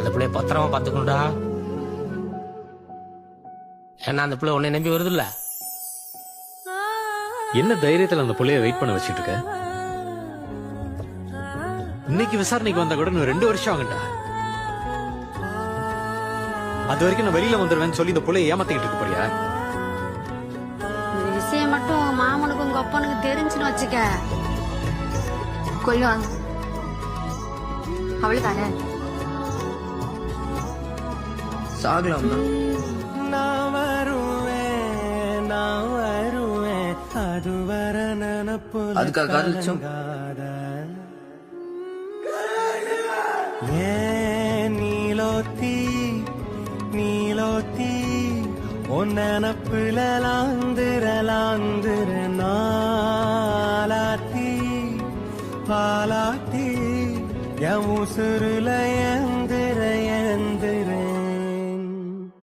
அந்த பிள்ளைய பத்திரமா பார்த்துக்கணும்டா. ஏன்னா அந்த பிள்ளை உன்னை நம்பி வருது இல்ல. என்ன தைரியத்துல அந்த புள்ளைய வெயிட் பண்ண வச்சிட்டு இருக்க? இன்னைக்கு விசாரணைக்கு வந்தா கூட இன்னும் 2 வருஷம் ஆகுண்டா. அது வரைக்கும் நான் வெளியில வந்துருவேன்னு சொல்லி இந்த புள்ளைய ஏமாத்திக்கிட்டு இருக்க போறியா? இந்த விஷயம் மட்டும் உங்க மாமனுக்கு உங்க அப்பனுக்கு தெரிஞ்சுன்னு வச்சுக்க, கொல்லுவாங்க. அவ்வளவுதானே? சாகலாமா? நான் வருவேன் அதுவரை நினப்பு அதுக்காக காதலிச்சோம். நீலோத்தி உன் நினப்புல லாந்துர நாளாத்தி பாலாத்தி என் உசுருல